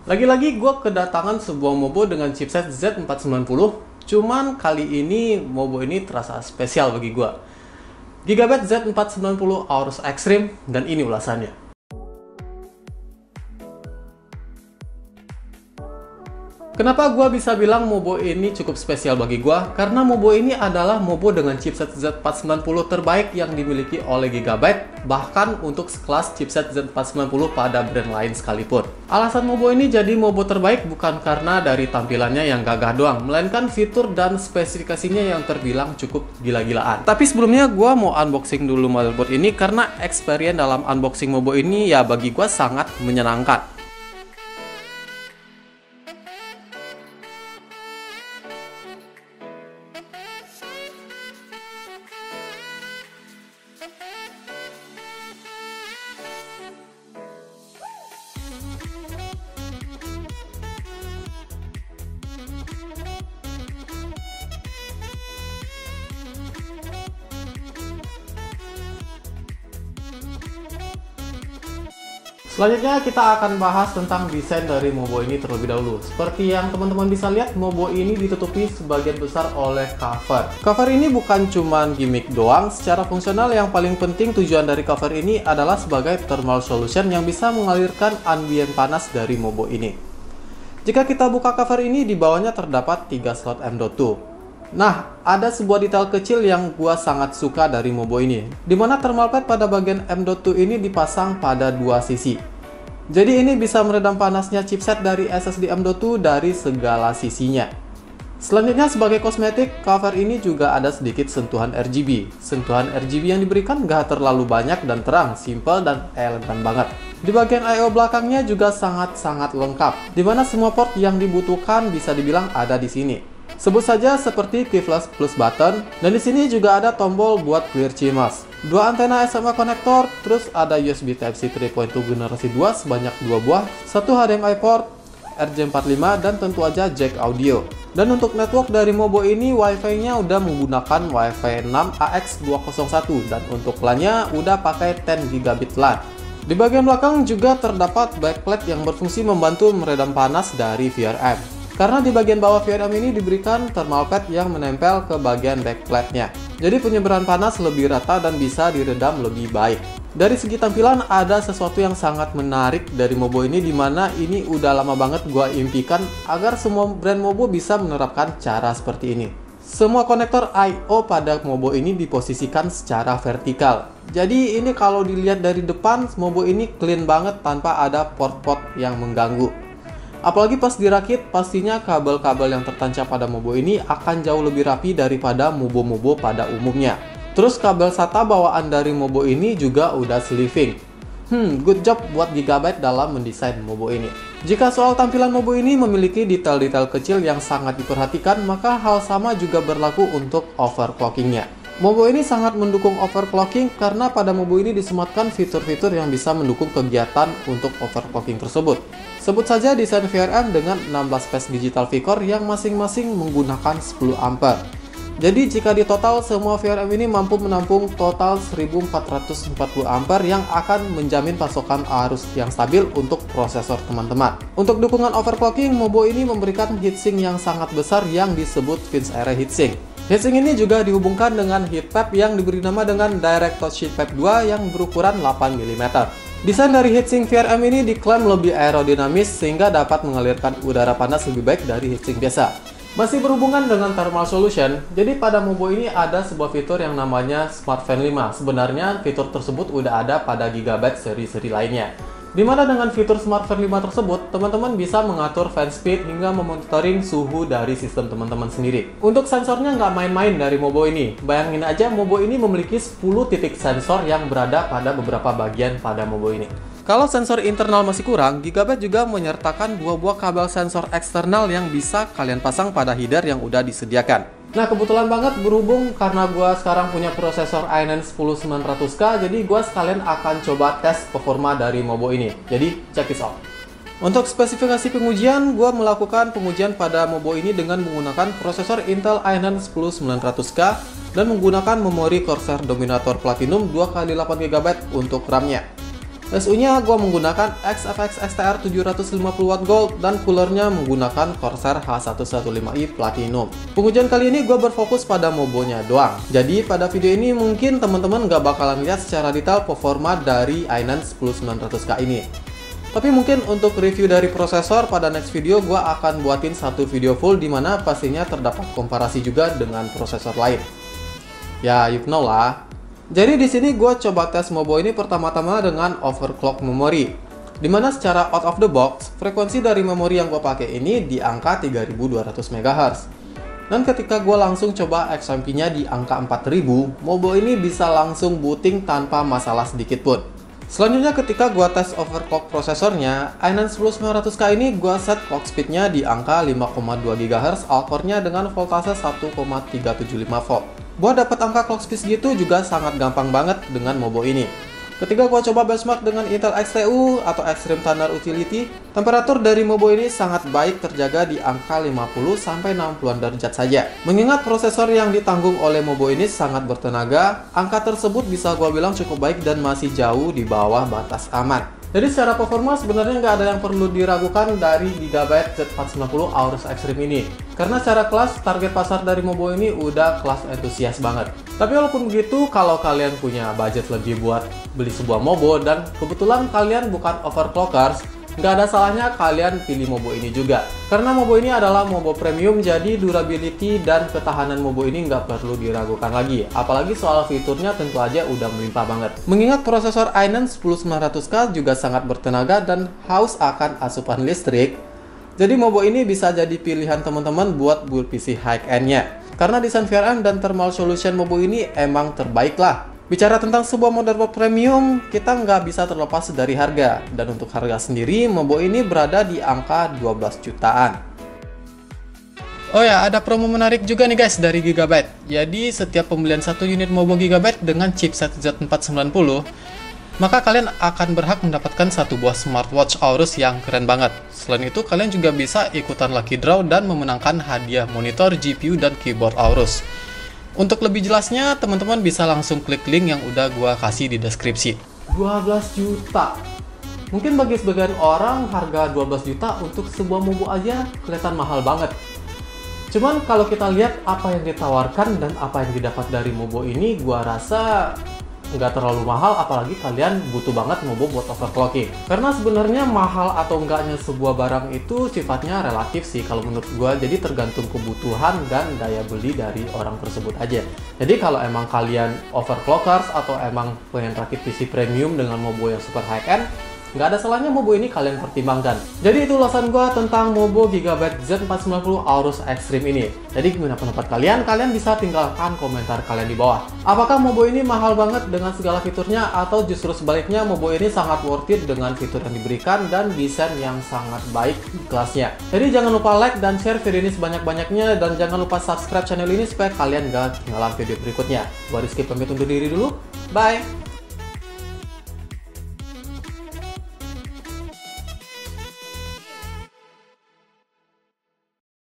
Lagi-lagi gue kedatangan sebuah Mobo dengan chipset Z490, cuman kali ini Mobo ini terasa spesial bagi gue. Gigabyte Z490 Aorus Extreme, dan ini ulasannya. Kenapa gue bisa bilang Mobo ini cukup spesial bagi gue? Karena Mobo ini adalah Mobo dengan chipset Z490 terbaik yang dimiliki oleh Gigabyte, bahkan untuk sekelas chipset Z490 pada brand lain sekalipun. Alasan Mobo ini jadi Mobo terbaik bukan karena dari tampilannya yang gagah doang, melainkan fitur dan spesifikasinya yang terbilang cukup gila-gilaan. Tapi sebelumnya gue mau unboxing dulu motherboard ini karena experience dalam unboxing Mobo ini ya bagi gue sangat menyenangkan. Selanjutnya kita akan bahas tentang desain dari Mobo ini terlebih dahulu. Seperti yang teman-teman bisa lihat, Mobo ini ditutupi sebagian besar oleh cover. Cover ini bukan cuman gimmick doang, secara fungsional yang paling penting tujuan dari cover ini adalah sebagai thermal solution yang bisa mengalirkan ambien panas dari Mobo ini. Jika kita buka cover ini, di bawahnya terdapat 3 slot M.2. Nah, ada sebuah detail kecil yang gua sangat suka dari Mobo ini, dimana thermal pad pada bagian M.2 ini dipasang pada dua sisi. Jadi ini bisa meredam panasnya chipset dari SSD M.2 dari segala sisinya. Selanjutnya sebagai kosmetik, cover ini juga ada sedikit sentuhan RGB. Sentuhan RGB yang diberikan nggak terlalu banyak dan terang, simple dan elegan banget. Di bagian I/O belakangnya juga sangat-sangat lengkap, dimana semua port yang dibutuhkan bisa dibilang ada di sini. Sebut saja seperti keyless plus button, dan di sini juga ada tombol buat clear CMOS. Dua antena SMA konektor, terus ada USB Type-C 3.2 generasi 2 sebanyak 2 buah, satu HDMI port, RJ45, dan tentu aja jack audio. Dan untuk network dari Mobo ini, Wi-Fi-nya udah menggunakan Wi-Fi 6 AX201, dan untuk LAN-nya udah pakai 10 gigabit LAN. Di bagian belakang juga terdapat backplate yang berfungsi membantu meredam panas dari VRM. Karena di bagian bawah VRM ini diberikan thermal pad yang menempel ke bagian backplate-nya. Jadi penyebaran panas lebih rata dan bisa diredam lebih baik. Dari segi tampilan ada sesuatu yang sangat menarik dari Mobo ini, dimana ini udah lama banget gua impikan agar semua brand Mobo bisa menerapkan cara seperti ini. Semua konektor I/O pada Mobo ini diposisikan secara vertikal. Jadi ini kalau dilihat dari depan, Mobo ini clean banget tanpa ada port-port yang mengganggu. Apalagi pas dirakit, pastinya kabel-kabel yang tertancap pada Mobo ini akan jauh lebih rapi daripada Mobo-Mobo pada umumnya. Terus kabel SATA bawaan dari Mobo ini juga udah sleeving. Good job buat Gigabyte dalam mendesain Mobo ini. Jika soal tampilan Mobo ini memiliki detail-detail kecil yang sangat diperhatikan, maka hal sama juga berlaku untuk overclockingnya. Mobo ini sangat mendukung overclocking karena pada Mobo ini disematkan fitur-fitur yang bisa mendukung kegiatan untuk overclocking tersebut. Sebut saja desain VRM dengan 16 phase digital V-core yang masing-masing menggunakan 10 ampere. Jadi jika di total, semua VRM ini mampu menampung total 1440 ampere yang akan menjamin pasokan arus yang stabil untuk prosesor teman-teman. Untuk dukungan overclocking, Mobo ini memberikan heatsink yang sangat besar yang disebut Fins Array Heatsink. Heatsink ini juga dihubungkan dengan heat pad yang diberi nama dengan Direct Touch Heat Pad 2 yang berukuran 8 mm. Desain dari heatsink VRM ini diklaim lebih aerodinamis sehingga dapat mengalirkan udara panas lebih baik dari heatsink biasa. Masih berhubungan dengan thermal solution, jadi pada Mobo ini ada sebuah fitur yang namanya Smart Fan 5. Sebenarnya fitur tersebut udah ada pada Gigabyte seri-seri lainnya. Dimana dengan fitur Smart Fan 5 tersebut, teman-teman bisa mengatur fan speed hingga memonitoring suhu dari sistem teman-teman sendiri. Untuk sensornya nggak main-main dari Mobo ini. Bayangin aja Mobo ini memiliki 10 titik sensor yang berada pada beberapa bagian pada Mobo ini. Kalau sensor internal masih kurang, Gigabyte juga menyertakan 2 buah kabel sensor eksternal yang bisa kalian pasang pada header yang udah disediakan. Nah, kebetulan banget berhubung karena gua sekarang punya prosesor i9 10900K, jadi gua sekalian akan coba tes performa dari Mobo ini. Jadi, check this out. Untuk spesifikasi pengujian, gua melakukan pengujian pada Mobo ini dengan menggunakan prosesor Intel i9 10900K dan menggunakan memori Corsair Dominator Platinum 2x8GB untuk RAM-nya. SU-nya gue menggunakan XFX XTR 750W Gold dan coolernya menggunakan Corsair H115i Platinum. Pengujian kali ini gue berfokus pada mobonya doang. Jadi pada video ini mungkin teman-teman gak bakalan lihat secara detail performa dari i9 10900K ini. Tapi mungkin untuk review dari prosesor pada next video gue akan buatin satu video full dimana pastinya terdapat komparasi juga dengan prosesor lain. Ya, you know lah. Jadi di sini gue coba tes Mobo ini pertama-tama dengan overclock memori, dimana secara out of the box frekuensi dari memori yang gue pakai ini di angka 3200 MHz. Dan ketika gue langsung coba XMP-nya di angka 4000, Mobo ini bisa langsung booting tanpa masalah sedikit pun. Selanjutnya ketika gue tes overclock prosesornya, i9 10900K ini gue set clock speednya di angka 5,2 GHz, all-core-nya dengan voltase 1,375 volt. Gua dapat angka clock speed segitu juga sangat gampang banget dengan Mobo ini. Ketika gua coba benchmark dengan Intel XTU atau Extreme Tuner Utility, temperatur dari Mobo ini sangat baik terjaga di angka 50-60an derajat saja. Mengingat prosesor yang ditanggung oleh Mobo ini sangat bertenaga, angka tersebut bisa gua bilang cukup baik dan masih jauh di bawah batas aman. Jadi secara performa sebenarnya nggak ada yang perlu diragukan dari Gigabyte Z490 Aorus Extreme ini. Karena secara kelas, target pasar dari Mobo ini udah kelas entusias banget. Tapi walaupun begitu, kalau kalian punya budget lebih buat beli sebuah Mobo dan kebetulan kalian bukan overclockers, nggak ada salahnya kalian pilih Mobo ini juga. Karena Mobo ini adalah Mobo premium, jadi durability dan ketahanan Mobo ini nggak perlu diragukan lagi. Apalagi soal fiturnya tentu aja udah melimpah banget. Mengingat prosesor i9 10900K juga sangat bertenaga dan haus akan asupan listrik, jadi Mobo ini bisa jadi pilihan teman-teman buat build PC high-end-nya. Karena desain VRM dan thermal solution Mobo ini emang terbaik lah. Bicara tentang sebuah motherboard premium, kita nggak bisa terlepas dari harga. Dan untuk harga sendiri, Mobo ini berada di angka 12 jutaan. Oh ya, ada promo menarik juga nih guys dari Gigabyte. Jadi setiap pembelian satu unit Mobo Gigabyte dengan chipset Z490, maka kalian akan berhak mendapatkan satu buah smartwatch Aorus yang keren banget. Selain itu, kalian juga bisa ikutan lucky draw dan memenangkan hadiah monitor, GPU, dan keyboard Aorus. Untuk lebih jelasnya, teman-teman bisa langsung klik link yang udah gua kasih di deskripsi. 12 juta. Mungkin bagi sebagian orang, harga 12 juta untuk sebuah Mobo aja kelihatan mahal banget. Cuman kalau kita lihat apa yang ditawarkan dan apa yang didapat dari Mobo ini, gua rasa nggak terlalu mahal, apalagi kalian butuh banget Mobo buat overclocking. Karena sebenarnya mahal atau enggaknya sebuah barang itu sifatnya relatif sih kalau menurut gua, jadi tergantung kebutuhan dan daya beli dari orang tersebut aja. Jadi kalau emang kalian overclockers atau emang pengen rakit PC premium dengan Mobo yang super high-end, nggak ada salahnya Mobo ini kalian pertimbangkan. Jadi itu ulasan gua tentang Mobo Gigabyte Z490 Aorus Extreme ini. Jadi gimana pendapat kalian? Kalian bisa tinggalkan komentar kalian di bawah. Apakah Mobo ini mahal banget dengan segala fiturnya, atau justru sebaliknya Mobo ini sangat worth it dengan fitur yang diberikan dan desain yang sangat baik di kelasnya. Jadi jangan lupa like dan share video ini sebanyak-banyaknya, dan jangan lupa subscribe channel ini supaya kalian gak ketinggalan video berikutnya. Gua Rizky pamit undur diri dulu. Bye!